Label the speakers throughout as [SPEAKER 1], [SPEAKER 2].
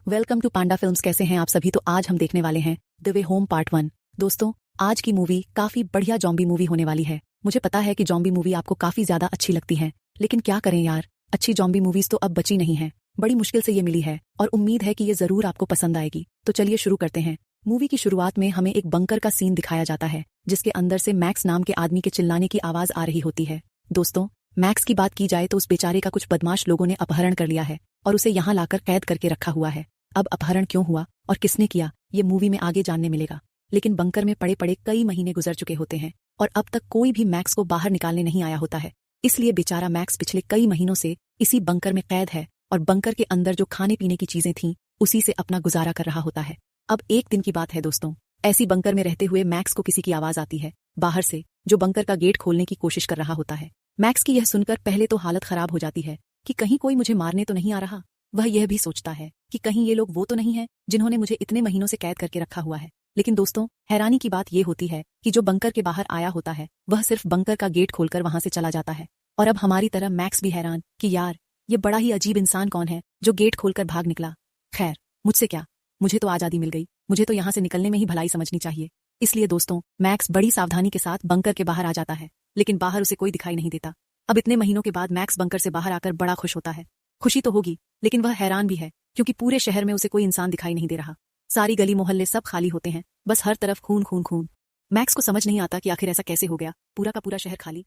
[SPEAKER 1] Welcome to Panda films. कैसे हैं आप सभी? तो आज हम देखने वाले हैं द वे होम पार्ट 1। दोस्तों, आज की मूवी काफी बढ़िया जॉम्बी मूवी होने वाली है। मुझे पता है कि जॉम्बी मूवी आपको काफी ज्यादा अच्छी लगती है, लेकिन क्या करें यार, अच्छी जॉम्बी मूवीज तो अब बची नहीं है। बड़ी मुश्किल से ये मिली है और उम्मीद है कि ये जरूर आपको पसंद आएगी। तो चलिए शुरू करते हैं। मूवी की शुरुआत में हमें एक बंकर का सीन दिखाया जाता है, जिसके अंदर से मैक्स नाम के आदमी के चिल्लाने की आवाज आ रही होती है। दोस्तों, मैक्स की बात की जाए तो उस बेचारे का कुछ बदमाश लोगों ने अपहरण कर लिया है और उसे यहाँ लाकर कैद करके रखा हुआ है। अब अपहरण क्यों हुआ और किसने किया, ये मूवी में आगे जानने मिलेगा। लेकिन बंकर में पड़े पड़े कई महीने गुजर चुके होते हैं और अब तक कोई भी मैक्स को बाहर निकालने नहीं आया होता है। इसलिए बेचारा मैक्स पिछले कई महीनों से इसी बंकर में कैद है और बंकर के अंदर जो खाने पीने की चीजें थीं, उसी से अपना गुजारा कर रहा होता है। अब एक दिन की बात है दोस्तों, ऐसी बंकर में रहते हुए मैक्स को किसी की आवाज आती है बाहर से, जो बंकर का गेट खोलने की कोशिश कर रहा होता है। मैक्स की यह सुनकर पहले तो हालत खराब हो जाती है कि कहीं कोई मुझे मारने तो नहीं आ रहा। वह यह भी सोचता है कि कहीं ये लोग वो तो नहीं है जिन्होंने मुझे इतने महीनों से कैद करके रखा हुआ है। लेकिन दोस्तों, हैरानी की बात यह होती है कि जो बंकर के बाहर आया होता है वह सिर्फ बंकर का गेट खोलकर वहां से चला जाता है। और अब हमारी तरह मैक्स भी हैरान कि यार, ये बड़ा ही अजीब इंसान कौन है जो गेट खोलकर भाग निकला। खैर, मुझसे क्या, मुझे तो आजादी मिल गई, मुझे तो यहाँ से निकलने में ही भलाई समझनी चाहिए। इसलिए दोस्तों, मैक्स बड़ी सावधानी के साथ बंकर के बाहर आ जाता है, लेकिन बाहर उसे कोई दिखाई नहीं देता। अब इतने महीनों के बाद मैक्स बंकर से बाहर आकर बड़ा खुश होता है। खुशी तो होगी, लेकिन वह हैरान भी है क्योंकि पूरे शहर में उसे कोई इंसान दिखाई नहीं दे रहा। सारी गली मोहल्ले सब खाली होते हैं, बस हर तरफ खून खून खून। मैक्स को समझ नहीं आता कि आखिर ऐसा कैसे हो गया, पूरा का पूरा शहर खाली।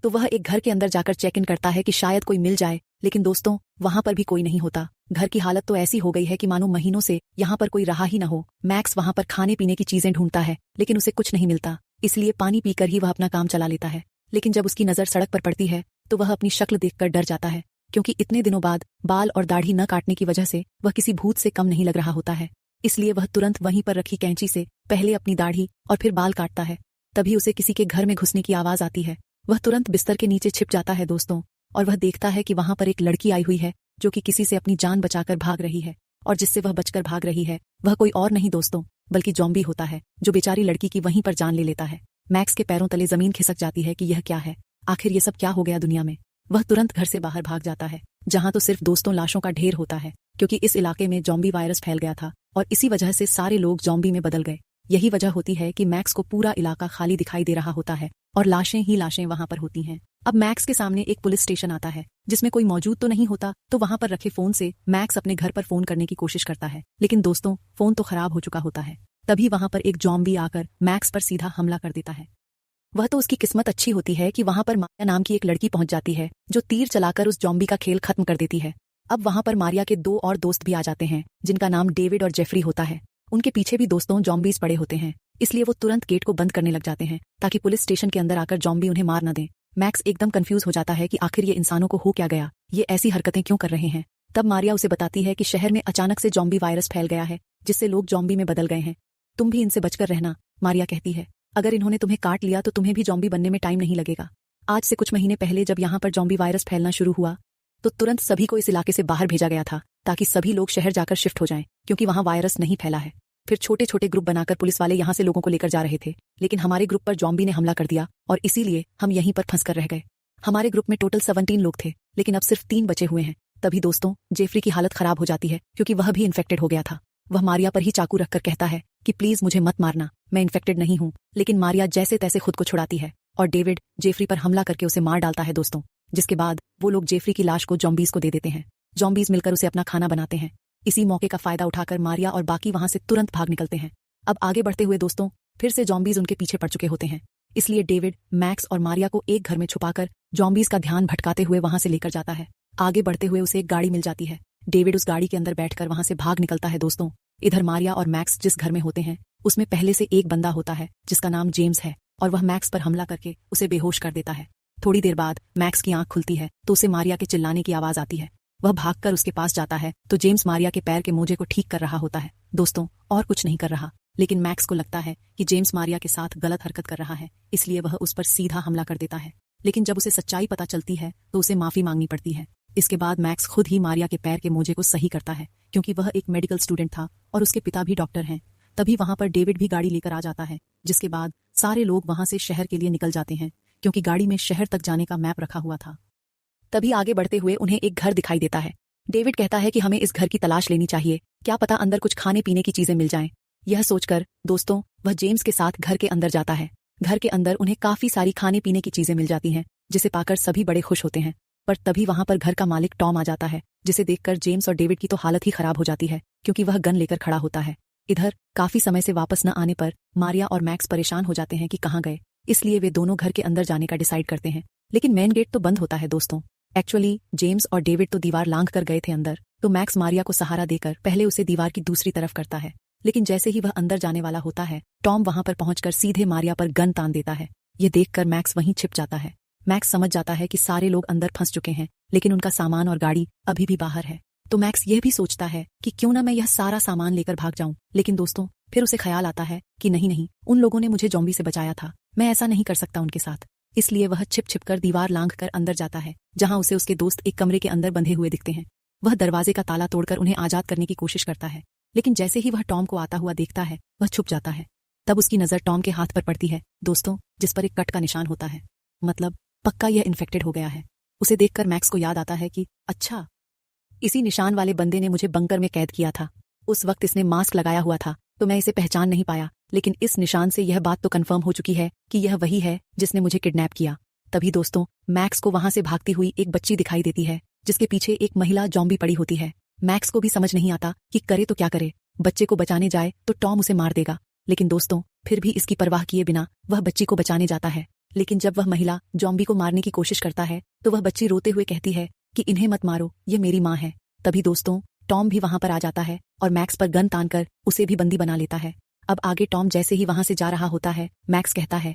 [SPEAKER 1] तो वह एक घर के अंदर जाकर चेक इन करता है कि शायद कोई मिल जाए, लेकिन दोस्तों, वहां पर भी कोई नहीं होता। घर की हालत तो ऐसी हो गई है कि मानो महीनों से यहाँ पर कोई रहा ही न हो। मैक्स वहां पर खाने पीने की चीजें ढूंढता है, लेकिन उसे कुछ नहीं मिलता, इसलिए पानी पीकर ही वह अपना काम चला लेता है। लेकिन जब उसकी नजर सड़क पर पड़ती है तो वह अपनी शक्ल देखकर डर जाता है, क्योंकि इतने दिनों बाद बाल और दाढ़ी न काटने की वजह से वह किसी भूत से कम नहीं लग रहा होता है। इसलिए वह तुरंत वहीं पर रखी कैंची से पहले अपनी दाढ़ी और फिर बाल काटता है। तभी उसे किसी के घर में घुसने की आवाज आती है। वह तुरंत बिस्तर के नीचे छिप जाता है दोस्तों, और वह देखता है कि वहां पर एक लड़की आई हुई है जो कि किसी से अपनी जान बचाकर भाग रही है। और जिससे वह बचकर भाग रही है वह कोई और नहीं दोस्तों, बल्कि जॉम्बी होता है, जो बेचारी लड़की की वहीं पर जान ले लेता है। मैक्स के पैरों तले जमीन खिसक जाती है कि यह क्या है, आखिर ये सब क्या हो गया दुनिया में। वह तुरंत घर से बाहर भाग जाता है, जहां तो सिर्फ दोस्तों लाशों का ढेर होता है, क्योंकि इस इलाके में जॉम्बी वायरस फैल गया था और इसी वजह से सारे लोग जॉम्बी में बदल गए। यही वजह होती है कि मैक्स को पूरा इलाका खाली दिखाई दे रहा होता है और लाशें ही लाशें वहां पर होती हैं। अब मैक्स के सामने एक पुलिस स्टेशन आता है, जिसमें कोई मौजूद तो नहीं होता, तो वहां पर रखे फोन से मैक्स अपने घर पर फोन करने की कोशिश करता है, लेकिन दोस्तों, फोन तो खराब हो चुका होता है। तभी वहां पर एक जॉम्बी आकर मैक्स पर सीधा हमला कर देता है। वह तो उसकी किस्मत अच्छी होती है कि वहां पर मारिया नाम की एक लड़की पहुंच जाती है, जो तीर चलाकर उस जॉम्बी का खेल खत्म कर देती है। अब वहां पर मारिया के दो और दोस्त भी आ जाते हैं, जिनका नाम डेविड और जेफरी होता है। उनके पीछे भी दोस्तों जॉम्बीज पड़े होते हैं, इसलिए वो तुरंत गेट को बंद करने लग जाते हैं ताकि पुलिस स्टेशन के अंदर आकर जॉम्बी उन्हें मार न दें। मैक्स एकदम कंफ्यूज हो जाता है कि आखिर ये इंसानों को हो क्या गया, ये ऐसी हरकतें क्यों कर रहे हैं। तब मारिया उसे बताती है कि शहर में अचानक से जॉम्बी वायरस फैल गया है, जिससे लोग जॉम्बी में बदल गए हैं। तुम भी इनसे बचकर रहना, मारिया कहती है। अगर इन्होंने तुम्हें काट लिया तो तुम्हें भी जॉम्बी बनने में टाइम नहीं लगेगा। आज से कुछ महीने पहले जब यहाँ पर जॉम्बी वायरस फैलना शुरू हुआ तो तुरंत सभी को इस इलाके से बाहर भेजा गया था, ताकि सभी लोग शहर जाकर शिफ्ट हो जाएं, क्योंकि वहाँ वायरस नहीं फैला है। फिर छोटे छोटे ग्रुप बनाकर पुलिस वाले यहाँ से लोगों को लेकर जा रहे थे, लेकिन हमारे ग्रुप पर जॉम्बी ने हमला कर दिया और इसीलिए हम यहीं पर फंस कर रह गए। हमारे ग्रुप में टोटल 17 लोग थे, लेकिन अब सिर्फ 3 बचे हुए हैं। तभी दोस्तों, जेफरी की हालत खराब हो जाती है, क्योंकि वह भी इन्फेक्टेड हो गया था। वह मारिया पर ही चाकू रखकर कहता है कि प्लीज मुझे मत मारना, मैं इन्फेक्टेड नहीं हूँ। लेकिन मारिया जैसे तैसे खुद को छुड़ाती है और डेविड जेफरी पर हमला करके उसे मार डालता है दोस्तों। जिसके बाद वो लोग जेफरी की लाश को जॉम्बीज को दे देते हैं। जॉम्बीज मिलकर उसे अपना खाना बनाते हैं। इसी मौके का फायदा उठाकर मारिया और बाकी वहां से तुरंत भाग निकलते हैं। अब आगे बढ़ते हुए दोस्तों, फिर से जॉम्बीज उनके पीछे पड़ चुके होते हैं, इसलिए डेविड मैक्स और मारिया को एक घर में छुपाकर जॉम्बीज का ध्यान भटकाते हुए वहां से लेकर जाता है। आगे बढ़ते हुए उसे एक गाड़ी मिल जाती है। डेविड उस गाड़ी के अंदर बैठकर वहां से भाग निकलता है दोस्तों। इधर मारिया और मैक्स जिस घर में होते हैं उसमें पहले से एक बंदा होता है जिसका नाम जेम्स है, और वह मैक्स पर हमला करके उसे बेहोश कर देता है। थोड़ी देर बाद मैक्स की आंख खुलती है तो उसे मारिया के चिल्लाने की आवाज आती है। वह भागकर उसके पास जाता है तो जेम्स मारिया के पैर के मोजे को ठीक कर रहा होता है दोस्तों, और कुछ नहीं कर रहा। लेकिन मैक्स को लगता है कि जेम्स मारिया के साथ गलत हरकत कर रहा है, इसलिए वह उस पर सीधा हमला कर देता है। लेकिन जब उसे सच्चाई पता चलती है तो उसे माफी मांगनी पड़ती है। इसके बाद मैक्स खुद ही मारिया के पैर के मोजे को सही करता है, क्योंकि वह एक मेडिकल स्टूडेंट था और उसके पिता भी डॉक्टर हैं। तभी वहां पर डेविड भी गाड़ी लेकर आ जाता है, जिसके बाद सारे लोग वहां से शहर के लिए निकल जाते हैं, क्योंकि गाड़ी में शहर तक जाने का मैप रखा हुआ था। तभी आगे बढ़ते हुए उन्हें एक घर दिखाई देता है। डेविड कहता है कि हमें इस घर की तलाश लेनी चाहिए, क्या पता अंदर कुछ खाने पीने की चीजें मिल जाएं। यह सोचकर दोस्तों वह जेम्स के साथ घर के अंदर जाता है। घर के अंदर उन्हें काफी सारी खाने पीने की चीजें मिल जाती हैं, जिसे पाकर सभी बड़े खुश होते हैं। पर तभी वहां पर घर का मालिक टॉम आ जाता है, जिसे देखकर जेम्स और डेविड की तो हालत ही खराब हो जाती है, क्योंकि वह गन लेकर खड़ा होता है। इधर काफी समय से वापस न आने पर मारिया और मैक्स परेशान हो जाते हैं कि कहाँ गए, इसलिए वे दोनों घर के अंदर जाने का डिसाइड करते हैं। लेकिन मेन गेट तो बंद होता है दोस्तों। एक्चुअली जेम्स और डेविड तो दीवार लांघ कर गए थे अंदर, तो मैक्स मारिया को सहारा देकर पहले उसे दीवार की दूसरी तरफ करता है। लेकिन जैसे ही वह अंदर जाने वाला होता है, टॉम वहां पर पहुंचकर सीधे मारिया पर गन तान देता है। ये देखकर मैक्स वहीं छिप जाता है। मैक्स समझ जाता है कि सारे लोग अंदर फंस चुके हैं, लेकिन उनका सामान और गाड़ी अभी भी बाहर है। तो मैक्स यह भी सोचता है कि क्यों ना मैं यह सारा सामान लेकर भाग जाऊं। लेकिन दोस्तों फिर उसे ख्याल आता है कि नहीं नहीं, उन लोगों ने मुझे जॉम्बी से बचाया था, मैं ऐसा नहीं कर सकता उनके साथ। इसलिए वह छिप छिप कर दीवार लांघ कर अंदर जाता है, जहां उसे उसके दोस्त एक कमरे के अंदर बंधे हुए दिखते हैं। वह दरवाजे का ताला तोड़कर उन्हें आजाद करने की कोशिश करता है, लेकिन जैसे ही वह टॉम को आता हुआ देखता है, वह छुप जाता है। तब उसकी नजर टॉम के हाथ पर पड़ती है दोस्तों, जिस पर एक कट का निशान होता है। मतलब पक्का यह इन्फेक्टेड हो गया है। उसे देखकर मैक्स को याद आता है कि अच्छा, इसी निशान वाले बंदे ने मुझे बंकर में कैद किया था। उस वक्त इसने मास्क लगाया हुआ था, तो मैं इसे पहचान नहीं पाया, लेकिन इस निशान से यह बात तो कंफर्म हो चुकी है कि यह वही है जिसने मुझे किडनैप किया। तभी दोस्तों मैक्स को वहां से भागती हुई एक बच्ची दिखाई देती है, जिसके पीछे एक महिला जॉम्बी पड़ी होती है। मैक्स को भी समझ नहीं आता कि करे तो क्या करे। बच्चे को बचाने जाए तो टॉम उसे मार देगा, लेकिन दोस्तों फिर भी इसकी परवाह किए बिना वह बच्ची को बचाने जाता है। लेकिन जब वह महिला जॉम्बी को मारने की कोशिश करता है, तो वह बच्ची रोते हुए कहती है कि इन्हें मत मारो, ये मेरी माँ है। तभी दोस्तों टॉम भी वहां पर आ जाता है और मैक्स पर गन तानकर उसे भी बंदी बना लेता है। अब आगे टॉम जैसे ही वहां से जा रहा होता है, मैक्स कहता है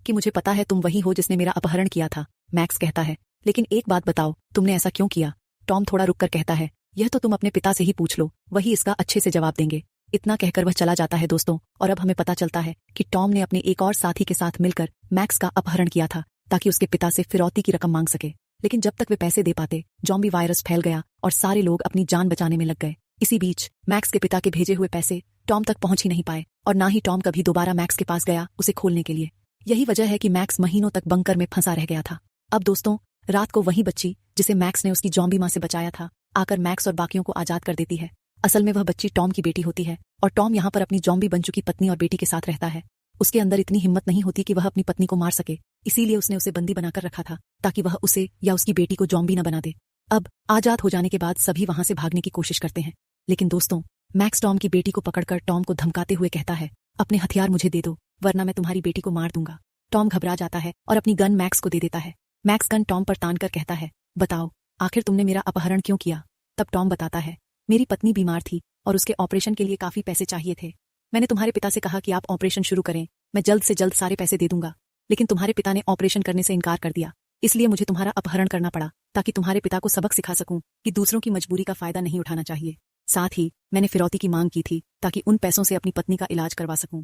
[SPEAKER 1] कि मुझे पता है तुम वही हो जिसने मेरा अपहरण किया था। मैक्स कहता है लेकिन एक बात बताओ, तुमने ऐसा क्यों किया? टॉम थोड़ा रुक कर कहता है यह तो तुम अपने पिता से ही पूछ लो, वही इसका अच्छे से जवाब देंगे। इतना कहकर वह चला जाता है दोस्तों। और अब हमें पता चलता है कि टॉम ने अपने एक और साथी के साथ मिलकर मैक्स का अपहरण किया था, ताकि उसके पिता से फिरौती की रकम मांग सके। लेकिन जब तक वे पैसे दे पाते, जॉम्बी वायरस फैल गया और सारे लोग अपनी जान बचाने में लग गए। इसी बीच मैक्स के पिता के भेजे हुए पैसे टॉम तक पहुंच ही नहीं पाए, और ना ही टॉम कभी दोबारा मैक्स के पास गया उसे खोलने के लिए। यही वजह है कि मैक्स महीनों तक बंकर में फंसा रह गया था। अब दोस्तों रात को वही बच्ची जिसे मैक्स ने उसकी जॉम्बी मां से बचाया था, आकर मैक्स और बाकियों को आजाद कर देती है। असल में वह बच्ची टॉम की बेटी होती है, और टॉम यहाँ पर अपनी जॉम्बी बन चुकी पत्नी और बेटी के साथ रहता है। उसके अंदर इतनी हिम्मत नहीं होती कि वह अपनी पत्नी को मार सके, इसीलिए उसने उसे बंदी बनाकर रखा था, ताकि वह उसे या उसकी बेटी को जॉम्बी न बना दे। अब आजाद हो जाने के बाद सभी वहां से भागने की कोशिश करते हैं, लेकिन दोस्तों मैक्स टॉम की बेटी को पकड़कर टॉम को धमकाते हुए कहता है अपने हथियार मुझे दे दो, वरना मैं तुम्हारी बेटी को मार दूंगा। टॉम घबरा जाता है और अपनी गन मैक्स को दे देता है। मैक्स गन टॉम पर तान कर कहता है बताओ आखिर तुमने मेरा अपहरण क्यों किया? तब टॉम बताता है मेरी पत्नी बीमार थी और उसके ऑपरेशन के लिए काफी पैसे चाहिए थे। मैंने तुम्हारे पिता से कहा कि आप ऑपरेशन शुरू करें, मैं जल्द से जल्द सारे पैसे दे दूंगा, लेकिन तुम्हारे पिता ने ऑपरेशन करने से इनकार कर दिया। इसलिए मुझे तुम्हारा अपहरण करना पड़ा, ताकि तुम्हारे पिता को सबक सिखा सकूं कि दूसरों की मजबूरी का फायदा नहीं उठाना चाहिए। साथ ही मैंने फिरौती की मांग की थी, ताकि उन पैसों से अपनी पत्नी का इलाज करवा सकूं।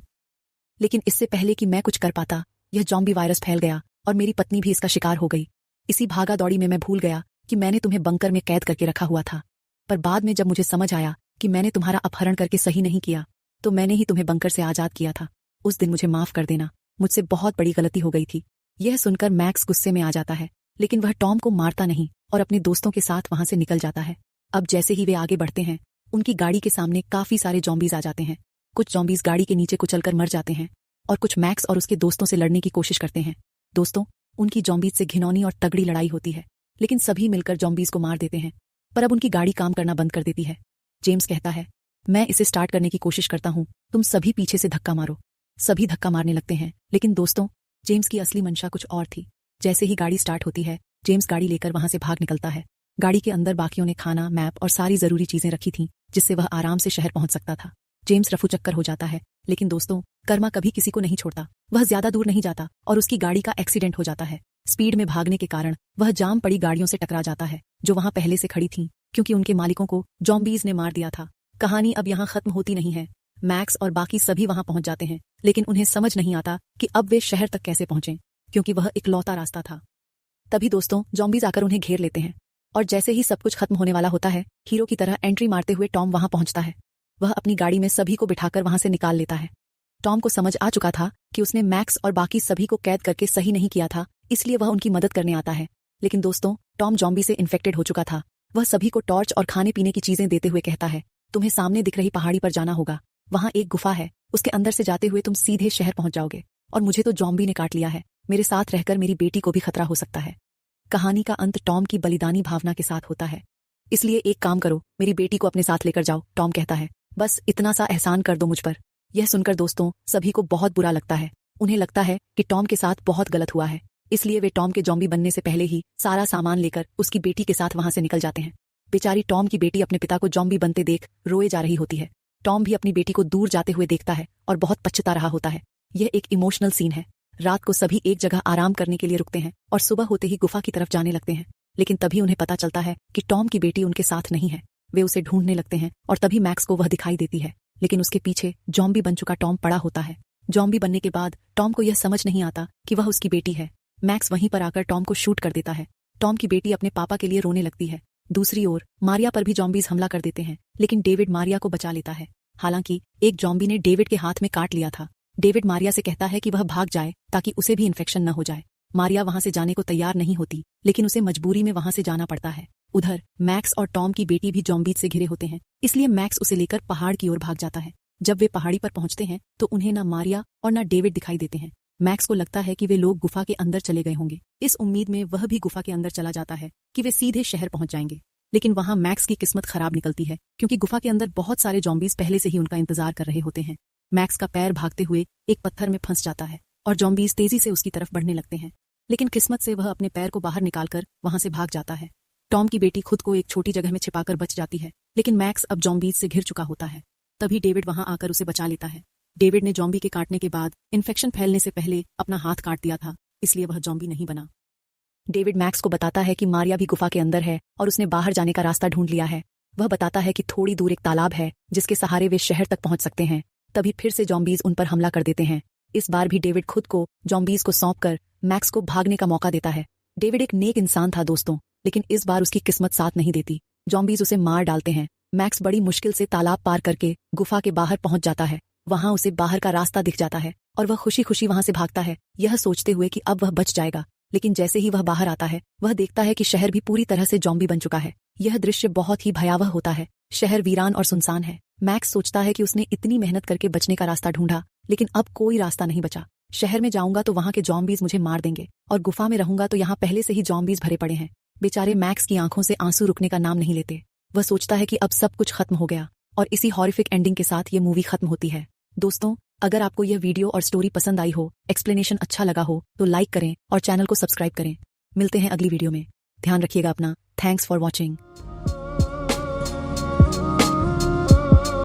[SPEAKER 1] लेकिन इससे पहले कि मैं कुछ कर पाता, यह जॉम्बी वायरस फैल गया और मेरी पत्नी भी इसका शिकार हो गई। इसी भागा दौड़ी में मैं भूल गया कि मैंने तुम्हें बंकर में कैद करके रखा हुआ था। पर बाद में जब मुझे समझ आया कि मैंने तुम्हारा अपहरण करके सही नहीं किया, तो मैंने ही तुम्हें बंकर से आजाद किया था। उस दिन मुझे माफ कर देना, मुझसे बहुत बड़ी गलती हो गई थी। यह सुनकर मैक्स गुस्से में आ जाता है, लेकिन वह टॉम को मारता नहीं और अपने दोस्तों के साथ वहां से निकल जाता है। अब जैसे ही वे आगे बढ़ते हैं, उनकी गाड़ी के सामने काफी सारे जॉम्बीज आ जाते हैं। कुछ जॉम्बीज गाड़ी के नीचे कुचलकर मर जाते हैं, और कुछ मैक्स और उसके दोस्तों से लड़ने की कोशिश करते हैं। दोस्तों उनकी जॉम्बीज से घिनौनी और तगड़ी लड़ाई होती है, लेकिन सभी मिलकर जॉम्बीज को मार देते हैं। पर अब उनकी गाड़ी काम करना बंद कर देती है। जेम्स कहता है मैं इसे स्टार्ट करने की कोशिश करता हूँ, तुम सभी पीछे से धक्का मारो। सभी धक्का मारने लगते हैं, लेकिन दोस्तों जेम्स की असली मंशा कुछ और थी। जैसे ही गाड़ी स्टार्ट होती है, जेम्स गाड़ी लेकर वहां से भाग निकलता है। गाड़ी के अंदर बाकियों ने खाना, मैप और सारी जरूरी चीजें रखी थीं, जिससे वह आराम से शहर पहुंच सकता था। जेम्स रफू चक्कर हो जाता है, लेकिन दोस्तों कर्मा कभी किसी को नहीं छोड़ता। वह ज्यादा दूर नहीं जाता और उसकी गाड़ी का एक्सीडेंट हो जाता है। स्पीड में भागने के कारण वह जाम पड़ी गाड़ियों से टकरा जाता है, जो वहां पहले से खड़ी थीं, क्योंकि उनके मालिकों को जॉम्बीज ने मार दिया था। कहानी अब यहाँ खत्म होती नहीं है। मैक्स और बाकी सभी वहां पहुंच जाते हैं, लेकिन उन्हें समझ नहीं आता कि अब वे शहर तक कैसे पहुंचे, क्योंकि वह इकलौता रास्ता था। तभी दोस्तों जॉम्बीज आकर उन्हें घेर लेते हैं, और जैसे ही सब कुछ खत्म होने वाला होता है, हीरो की तरह एंट्री मारते हुए टॉम वहां पहुंचता है। वह अपनी गाड़ी में सभी को बिठाकर वहां से निकाल लेता है। टॉम को समझ आ चुका था कि उसने मैक्स और बाकी सभी को कैद करके सही नहीं किया था, इसलिए वह उनकी मदद करने आता है। लेकिन दोस्तों टॉम जॉम्बी से इन्फेक्टेड हो चुका था। वह सभी को टॉर्च और खाने पीने की चीजें देते हुए कहता है, तुम्हें सामने दिख रही पहाड़ी पर जाना होगा। वहां एक गुफा है, उसके अंदर से जाते हुए तुम सीधे शहर पहुंच जाओगे। और मुझे तो जॉम्बी ने काट लिया है, मेरे साथ रहकर मेरी बेटी को भी खतरा हो सकता है। कहानी का अंत टॉम की बलिदानी भावना के साथ होता है। इसलिए एक काम करो, मेरी बेटी को अपने साथ लेकर जाओ, टॉम कहता है। बस इतना सा एहसान कर दो मुझ पर। यह सुनकर दोस्तों सभी को बहुत बुरा लगता है। उन्हें लगता है कि टॉम के साथ बहुत गलत हुआ है, इसलिए वे टॉम के जॉम्बी बनने से पहले ही सारा सामान लेकर उसकी बेटी के साथ वहां से निकल जाते हैं। बेचारी टॉम की बेटी अपने पिता को जॉम्बी बनते देख रोए जा रही होती है। टॉम भी अपनी बेटी को दूर जाते हुए देखता है और बहुत पछता रहा होता है। यह एक इमोशनल सीन है। रात को सभी एक जगह आराम करने के लिए रुकते हैं और सुबह होते ही गुफा की तरफ जाने लगते हैं। लेकिन तभी उन्हें पता चलता है कि टॉम की बेटी उनके साथ नहीं है। वे उसे ढूंढने लगते हैं और तभी मैक्स को वह दिखाई देती है, लेकिन उसके पीछे जॉम्बी बन चुका टॉम पड़ा होता है। जॉम्बी बनने के बाद टॉम को यह समझ नहीं आता कि वह उसकी बेटी है। मैक्स वहीं पर आकर टॉम को शूट कर देता है। टॉम की बेटी अपने पापा के लिए रोने लगती है। दूसरी ओर मारिया पर भी जॉम्बीज हमला कर देते हैं, लेकिन डेविड मारिया को बचा लेता है। हालांकि एक जॉम्बी ने डेविड के हाथ में काट लिया था। डेविड मारिया से कहता है कि वह भाग जाए ताकि उसे भी इन्फेक्शन न हो जाए। मारिया वहां से जाने को तैयार नहीं होती, लेकिन उसे मजबूरी में वहां से जाना पड़ता है। उधर मैक्स और टॉम की बेटी भी जॉम्बीज से घिरे होते हैं, इसलिए मैक्स उसे लेकर पहाड़ की ओर भाग जाता है। जब वे पहाड़ी पर पहुंचते हैं तो उन्हें ना मारिया और ना डेविड दिखाई देते हैं। मैक्स को लगता है कि वे लोग गुफा के अंदर चले गए होंगे। इस उम्मीद में वह भी गुफा के अंदर चला जाता है कि वे सीधे शहर पहुंच जाएंगे। लेकिन वहां मैक्स की किस्मत खराब निकलती है, क्योंकि गुफा के अंदर बहुत सारे जॉम्बीज पहले से ही उनका इंतजार कर रहे होते हैं। मैक्स का पैर भागते हुए एक पत्थर में फंस जाता है और जॉम्बीज तेजी से उसकी तरफ बढ़ने लगते हैं। लेकिन किस्मत से वह अपने पैर को बाहर निकालकर वहां से भाग जाता है। टॉम की बेटी खुद को एक छोटी जगह में छिपाकर बच जाती है, लेकिन मैक्स अब जॉम्बीज से घिर चुका होता है। तभी डेविड वहां आकर उसे बचा लेता है। डेविड ने जॉम्बी के काटने के बाद इन्फेक्शन फैलने से पहले अपना हाथ काट दिया था, इसलिए वह जॉम्बी नहीं बना। डेविड मैक्स को बताता है कि मारिया भी गुफा के अंदर है और उसने बाहर जाने का रास्ता ढूंढ लिया है। वह बताता है कि थोड़ी दूर एक तालाब है जिसके सहारे वे शहर तक पहुंच सकते हैं। तभी फिर से जॉम्बीज उन पर हमला कर देते हैं। इस बार भी डेविड खुद को जॉम्बीज को सौंपकर मैक्स को भागने का मौका देता है। डेविड एक नेक इंसान था दोस्तों, लेकिन इस बार उसकी किस्मत साथ नहीं देती। जॉम्बीज उसे मार डालते हैं। मैक्स बड़ी मुश्किल से तालाब पार करके गुफा के बाहर पहुंच जाता है। वहां उसे बाहर का रास्ता दिख जाता है और वह खुशी खुशी वहां से भागता है, यह सोचते हुए कि अब वह बच जाएगा। लेकिन जैसे ही वह बाहर आता है, वह देखता है कि शहर भी पूरी तरह से जॉम्बी बन चुका है। यह दृश्य बहुत ही भयावह होता है। शहर वीरान और सुनसान है। मैक्स सोचता है कि उसने इतनी मेहनत करके बचने का रास्ता ढूंढा, लेकिन अब कोई रास्ता नहीं बचा। शहर में जाऊंगा तो वहां के जॉम्बीज मुझे मार देंगे, और गुफा में रहूंगा तो यहाँ पहले से ही जॉम्बीज भरे पड़े हैं। बेचारे मैक्स की आंखों से आंसू रुकने का नाम नहीं लेते। वह सोचता है कि अब सब कुछ खत्म हो गया, और इसी हॉरिफिक एंडिंग के साथ ये मूवी खत्म होती है। दोस्तों, अगर आपको यह वीडियो और स्टोरी पसंद आई हो, एक्सप्लेनेशन अच्छा लगा हो, तो लाइक करें और चैनल को सब्सक्राइब करें। मिलते हैं अगली वीडियो में। ध्यान रखिएगा अपना। Thanks for watching.